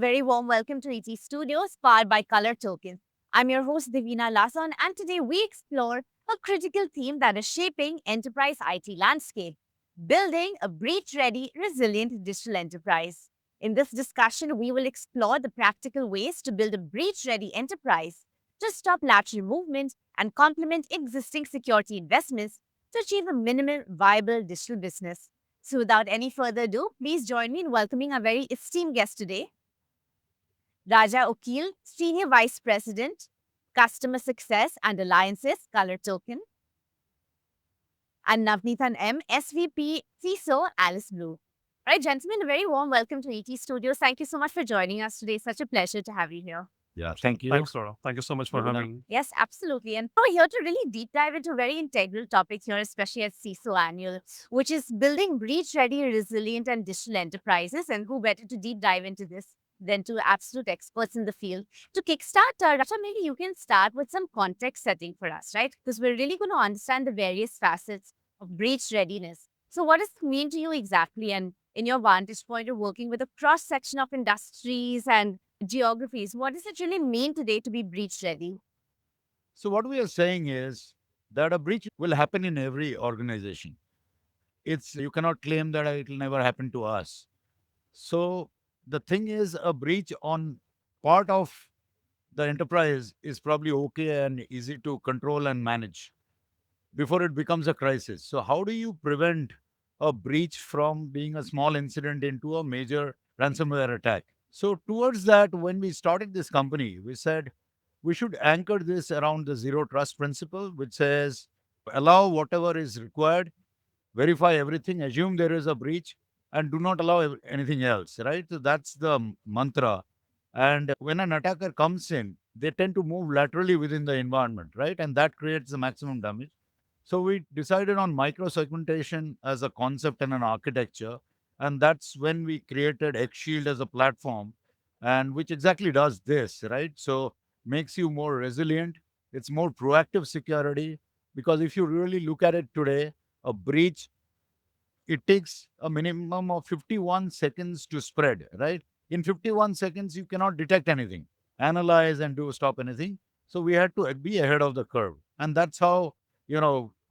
Very warm welcome to ET Studios, powered by ColorTokens. I'm your host, Divina Lason, and today we explore a critical theme that is shaping enterprise IT landscape, building a breach-ready, resilient digital enterprise. In this discussion, we will explore the practical ways to build a breach-ready enterprise to stop lateral movement and complement existing security investments to achieve a minimal viable digital business. So without any further ado, please join me in welcoming our very esteemed guest today, Raja Ukil, Senior Vice President, Customer Success and Alliances, Color Token, and Navaneethan M, SVP, CISO, Alice Blue. All right, gentlemen, a very warm welcome to ET Studios. Thank you so much for joining us today. Such a pleasure to have you here. Yeah, thank you. Thanks, Laura. Thank you so much for Divina. having me. Yes, absolutely. And we're here to really deep dive into a very integral topic here, especially at CISO Annual, which is building breach-ready, resilient, and digital enterprises. And who better to deep dive into this than to absolute experts in the field? To kickstart, Raja, maybe you can start with some context setting for us, right? Because we're really going to understand the various facets of breach readiness. So what does it mean to you exactly? And in your vantage point of working with a cross-section of industries and geographies, what does it really mean today to be breach ready? So, what we are saying is that a breach will happen in every organization. You cannot claim that it will never happen to us. So, the thing is, a breach on part of the enterprise is probably okay and easy to control and manage before it becomes a crisis. So, how do you prevent a breach from being a small incident into a major ransomware attack? So, towards that, when we started this company, we said we should anchor this around the zero trust principle, which says allow whatever is required, verify everything, assume there is a breach, and do not allow anything else, right? So, that's the mantra. And when an attacker comes in, they tend to move laterally within the environment, right? And that creates the maximum damage. So we decided on micro-segmentation as a concept and an architecture. And that's when we created X Shield as a platform, and which exactly does this, right? So makes you more resilient. It's more proactive security. Because if you really look at it today, a breach, it takes a minimum of 51 seconds to spread, right? In 51 seconds, you cannot detect anything, analyze and do stop anything. So we had to be ahead of the curve. And that's how,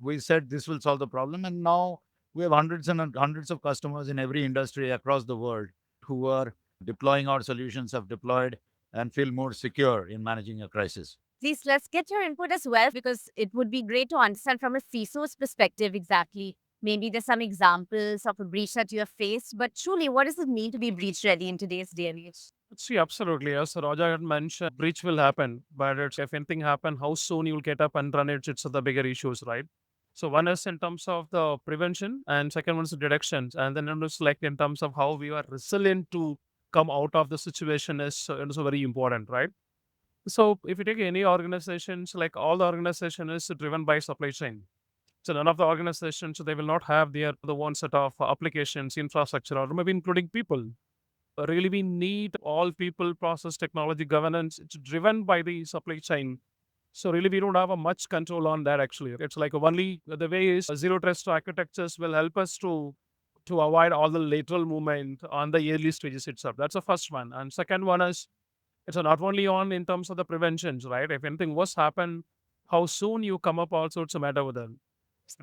we said this will solve the problem. And now we have hundreds and hundreds of customers in every industry across the world who are deploying our solutions, have deployed and feel more secure in managing a crisis. Please, let's get your input as well, because it would be great to understand from a CISO's perspective exactly. Maybe there's some examples of a breach that you have faced, but truly, what does it mean to be breach ready in today's day and age? See, absolutely. As Raja had mentioned, breach will happen, but if anything happen, how soon you'll get up and run it's the bigger issues, right? So one is in terms of the prevention, and second one is the detections, and then it is like in terms of how we are resilient to come out of the situation is also very important, right? So if you take any organizations, like all the organization is driven by supply chain. So none of the organizations, they will not have the one set of applications, infrastructure, or maybe including people. Really, we need all people, process, technology, governance. It's driven by the supply chain. So really, we don't have a much control on that. Actually, it's like only the way is zero trust architectures will help us to avoid all the lateral movement on the early stages itself. That's the first one. And second one is it's not only on in terms of the preventions, right? If anything was happen, how soon you come up also it's a matter with them,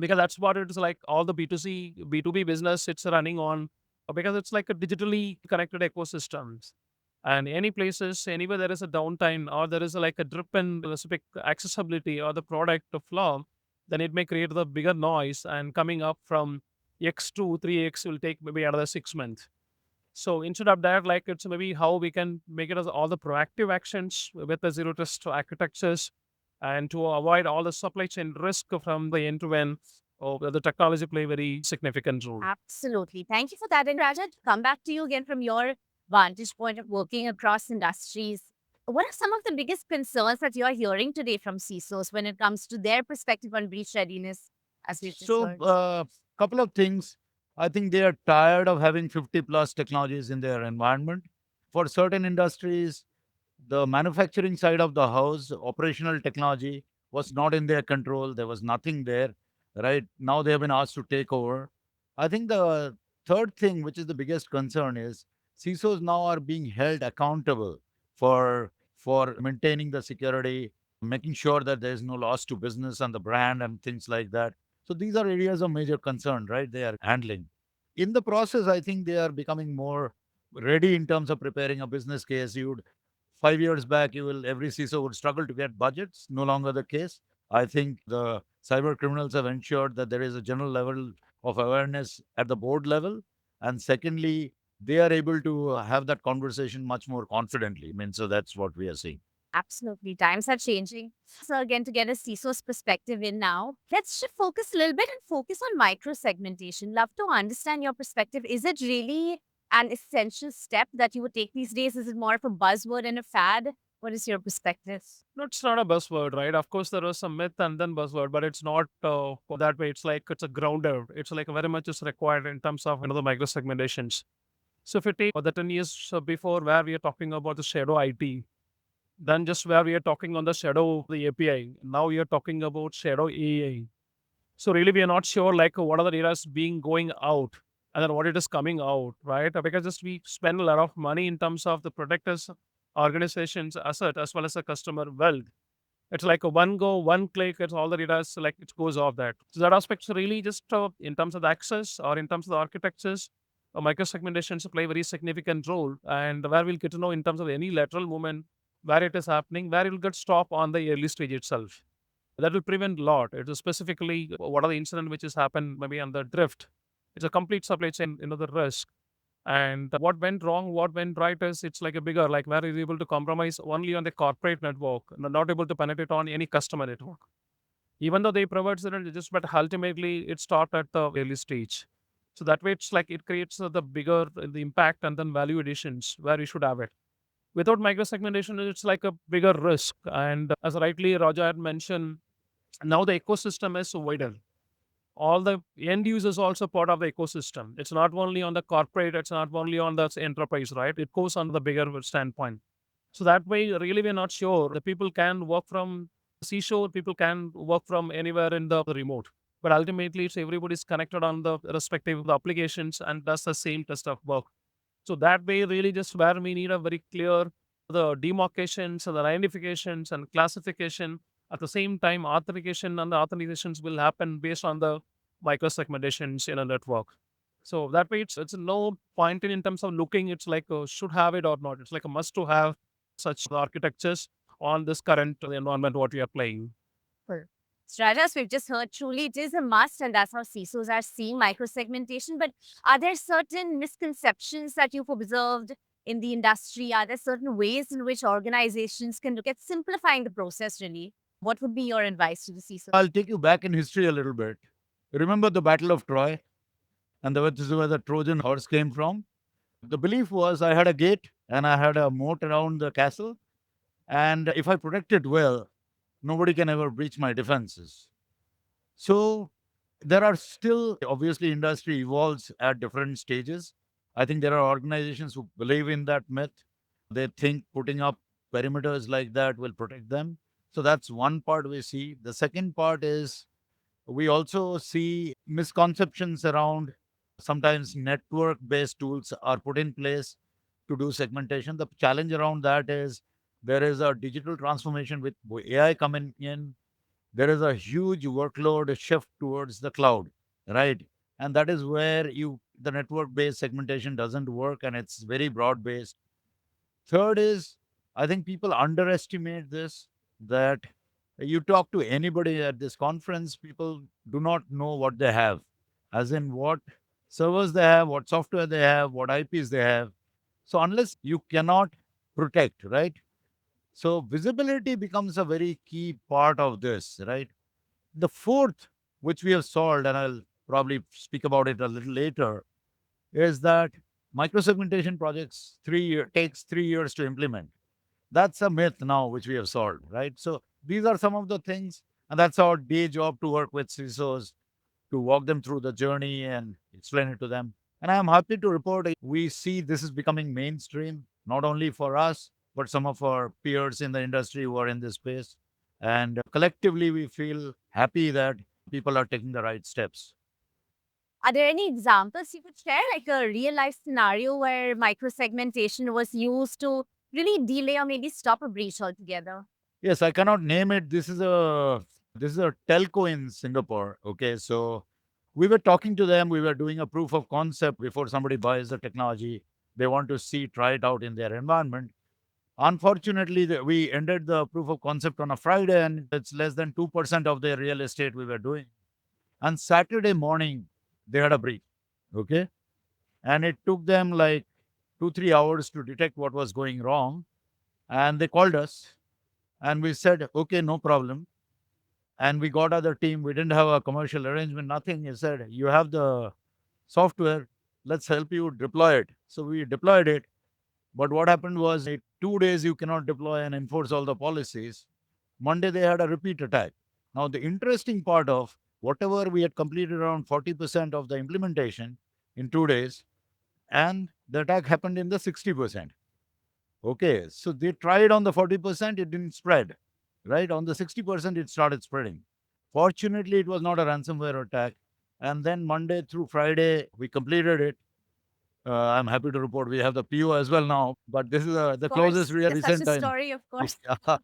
because that's what it is like all the B2C, B2B business it's running on, because it's like a digitally connected ecosystems. And any places, anywhere there is a downtime or there is like a drip in specific accessibility or the product flaw, then it may create the bigger noise and coming up from X to 3X will take maybe another 6 months. So instead of that, like it's maybe how we can make it as all the proactive actions with the zero trust architectures and to avoid all the supply chain risk from the end to end. Oh, the technology play very significant role. Absolutely. Thank you for that. And Raja, to come back to you again from your vantage point of working across industries, what are some of the biggest concerns that you're hearing today from CISOs when it comes to their perspective on breach readiness, as we've just So, heard? couple of things. I think they are tired of having 50 plus technologies in their environment. For certain industries, the manufacturing side of the house, operational technology was not in their control. There was nothing there, right? Now they have been asked to take over. I think the third thing, which is the biggest concern, is CISOs now are being held accountable for maintaining the security, making sure that there is no loss to business and the brand and things like that. So these are areas of major concern, right? They are handling. In the process, I think they are becoming more ready in terms of preparing a business case. You would 5 years back, every CISO would struggle to get budgets. No longer the case. I think the cyber criminals have ensured that there is a general level of awareness at the board level, and secondly, they are able to have that conversation much more confidently. I mean, so that's what we are seeing. Absolutely. Times are changing. So, again, to get a CISO's perspective in now, let's shift focus a little bit and focus on micro segmentation. Love to understand your perspective. Is it really an essential step that you would take these days? Is it more of a buzzword and a fad? What is your perspective? No, it's not a buzzword, right? Of course, there was some myth and then buzzword, but it's not that way. It's like it's a grounder. It's like very much is required in terms of the micro segmentations. So if you take the 10 years before where we are talking about the shadow IT, then just where we are talking on the shadow of the API, now we are talking about shadow AI. So really, we are not sure like what are the data being going out and then what it is coming out, right? Because just we spend a lot of money in terms of the protectors organizations asset as well as the customer wealth. It's like a one go, one click. It's all the data is like it goes off that. So that aspect's really just in terms of the access or in terms of the architectures, microsegmentations play a very significant role. And where we'll get to know in terms of any lateral movement, where it is happening, where it will get stopped on the early stage itself. That will prevent a lot. It is specifically what are the incident which has happened maybe on the drift. It's a complete supply chain, the risk. And what went wrong, what went right is it's like a bigger, like where is able to compromise only on the corporate network, not able to penetrate on any customer network. Even though they provide certain just, but ultimately it start at the early stage. So that way it's like it creates the bigger the impact and then value additions where we should have it. Without microsegmentation, it's like a bigger risk. And as rightly Raja had mentioned, now the ecosystem is wider. All the end users also part of the ecosystem. It's not only on the corporate, it's not only on the enterprise, right? It goes on the bigger standpoint. So that way, really, we're not sure. The people can work from seashore, people can work from anywhere in the remote. But ultimately, it's everybody's connected on the respective applications and does the same test of work. So that way, really, just where we need a very clear the demarcations and the identifications and classification. At the same time, authentication and the authentications will happen based on the microsegmentations in a network. So that way, it's no point in terms of looking. It's like should have it or not. It's like a must to have such architectures on this current environment what we are playing. For Stratas, we've just heard truly it is a must, and that's how CISOs are seeing microsegmentation. But are there certain misconceptions that you've observed in the industry? Are there certain ways in which organizations can look at simplifying the process, really? What would be your advice to the CISO? I'll take you back in history a little bit. Remember the Battle of Troy, and this is where the Trojan horse came from. The belief was I had a gate and I had a moat around the castle, and if I protect it well, nobody can ever breach my defenses. So there are still, obviously, industry evolves at different stages. I think there are organizations who believe in that myth. They think putting up perimeters like that will protect them. So that's one part we see. The second part is we also see misconceptions around sometimes network based tools are put in place to do segmentation. The challenge around that is there is a digital transformation with AI coming in. There is a huge workload shift towards the cloud, right? And that is where the network based segmentation doesn't work and it's very broad based. Third is, I think people underestimate this, that you talk to anybody at this conference, people do not know what they have, as in what servers they have, what software they have, what IPs they have. So, unless you cannot protect, right? So, visibility becomes a very key part of this, right? The fourth, which we have solved, and I'll probably speak about it a little later, is that microsegmentation projects takes 3 years to implement. That's a myth now, which we have solved, right? So these are some of the things, and that's our day job to work with CISOs to walk them through the journey and explain it to them. And I'm happy to report we see this is becoming mainstream, not only for us, but some of our peers in the industry who are in this space. And collectively, we feel happy that people are taking the right steps. Are there any examples you could share, like a real life scenario where microsegmentation was used to really delay or maybe stop a breach altogether? Yes, I cannot name it. This is a telco in Singapore. Okay, so we were talking to them. We were doing a proof of concept before somebody buys the technology. They want to try it out in their environment. Unfortunately, we ended the proof of concept on a Friday, and it's less than 2% of their real estate we were doing. And Saturday morning, they had a breach. Okay, and it took them like 2-3 hours to detect what was going wrong, and they called us, and we said, okay, no problem. And we got other team. We didn't have a commercial arrangement, nothing. He said, you have the software, let's help you deploy it. So we deployed it. But what happened was, 2 days you cannot deploy and enforce all the policies. Monday they had a repeat attack. Now the interesting part of whatever we had completed around 40% of the implementation in 2 days, and the attack happened in the 60%. Okay, so they tried on the 40%, it didn't spread. Right? On the 60%, it started spreading. Fortunately, it was not a ransomware attack. And then Monday through Friday, we completed it. I'm happy to report we have the PO as well now, but this is Of the closest course, we are there's such recent a time. story, of course. Yeah.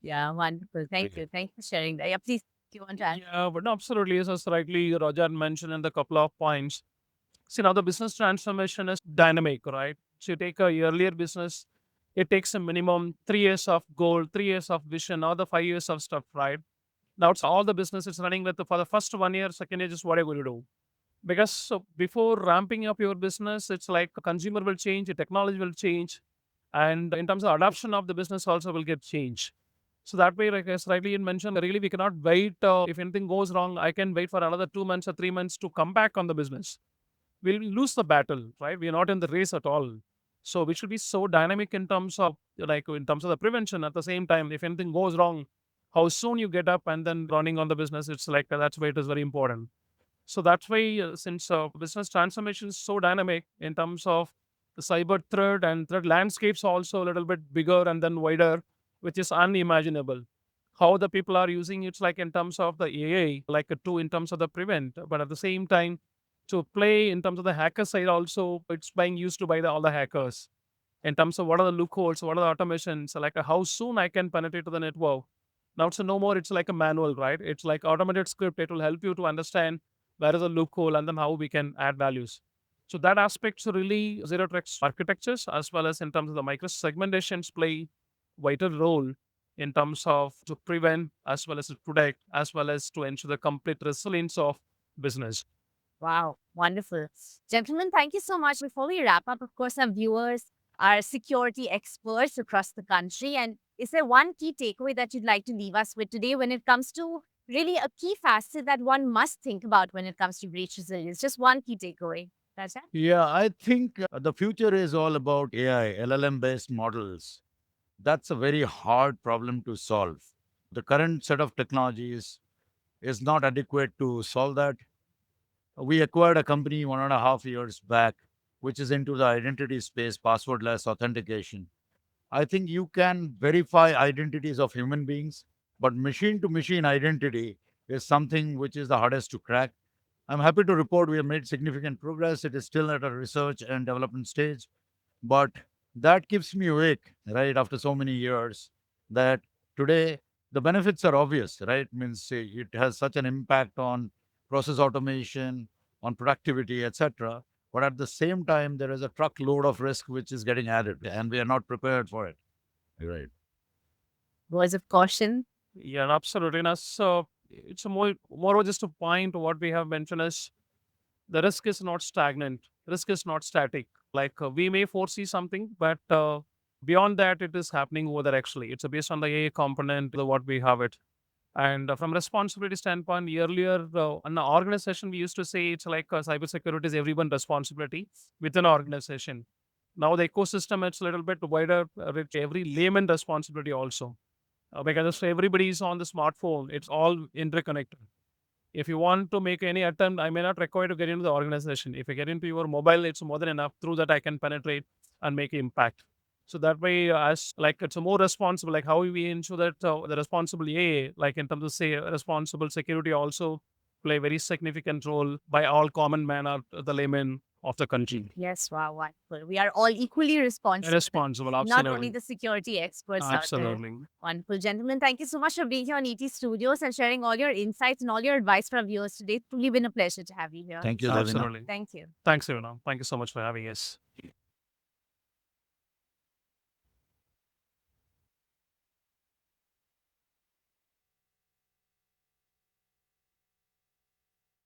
Yeah, wonderful. Thank Okay. you. Thank you for sharing that. Yeah, please, do you want to add? Yeah, but no, absolutely, as rightly Roger had mentioned in the couple of points. See, now the business transformation is dynamic, right? So you take a earlier business, it takes a minimum 3 years of goal, 3 years of vision, or the 5 years of stuff, right? Now it's all the business is running with for the first 1 year, second year, just what are you going to do? Because so before ramping up your business, it's like a consumer will change, the technology will change, and in terms of adoption of the business also will get changed. So that way, like as rightly you mentioned, really we cannot wait. If anything goes wrong, I can wait for another 2 months or 3 months to come back on the business. We'll lose the battle, right? We're not in the race at all. So we should be so dynamic in terms of in terms of the prevention. At the same time, if anything goes wrong, how soon you get up and then running on the business, it's like that's why it is very important. So that's why, since business transformation is so dynamic in terms of the cyber threat and threat landscapes also a little bit bigger and then wider, which is unimaginable. How the people are using it's like in terms of the AI, like a tool in terms of the prevent, but at the same time, to play in terms of the hacker side also, it's being used to by all the hackers in terms of what are the loopholes, what are the automations, like how soon I can penetrate to the network. Now it's no more, it's like a manual, right? It's like automated script. It will help you to understand where is the loophole and then how we can add values. So that aspects really zero trust architectures as well as in terms of the micro segmentations play vital role in terms of to prevent as well as to protect as well as to ensure the complete resilience of business. Wow, wonderful. Gentlemen, thank you so much. Before we wrap up, of course, our viewers are security experts across the country. And is there one key takeaway that you'd like to leave us with today when it comes to really a key facet that one must think about when it comes to breach resilience? Just one key takeaway. That's it. Yeah, I think the future is all about AI, LLM based models. That's a very hard problem to solve. The current set of technologies is not adequate to solve that. We acquired a company 1.5 years back, which is into the identity space, passwordless authentication. I think you can verify identities of human beings, but machine to machine identity is something which is the hardest to crack. I'm happy to report we have made significant progress. It is still at a research and development stage, but that keeps me awake, right, after so many years, that today the benefits are obvious, right? Means it has such an impact on process automation, on productivity, etc. But at the same time, there is a truckload of risk which is getting added, and we are not prepared for it. Right. Words of caution. Yeah, absolutely. And so it's a more of just a point. What we have mentioned is the risk is not stagnant. Risk is not static. Like we may foresee something, but beyond that, it is happening over there. Actually, it's based on the AI component, the what we have it. And from responsibility standpoint, earlier in the organization, we used to say it's like cybersecurity is everyone's responsibility within an organization. Now the ecosystem it's a little bit wider, with every layman responsibility also. Because if everybody is on the smartphone, it's all interconnected. If you want to make any attempt, I may not require to get into the organization. If I get into your mobile, it's more than enough. Through that, I can penetrate and make impact. So that way, as like it's a more responsible, like how we ensure that the responsible AA, like in terms of say responsible security also play very significant role by all common man or the layman of the country. Yes, wow, wonderful. We are all equally responsible. Responsible, Not only absolutely. the security experts out there. Absolutely. Wonderful, gentlemen. Thank you so much for being here on ET Studios and sharing all your insights and all your advice for our viewers today. It's truly been a pleasure to have you here. Thank you, Davina. Absolutely. Thank you. Thanks, Ivana. Thank you so much for having us.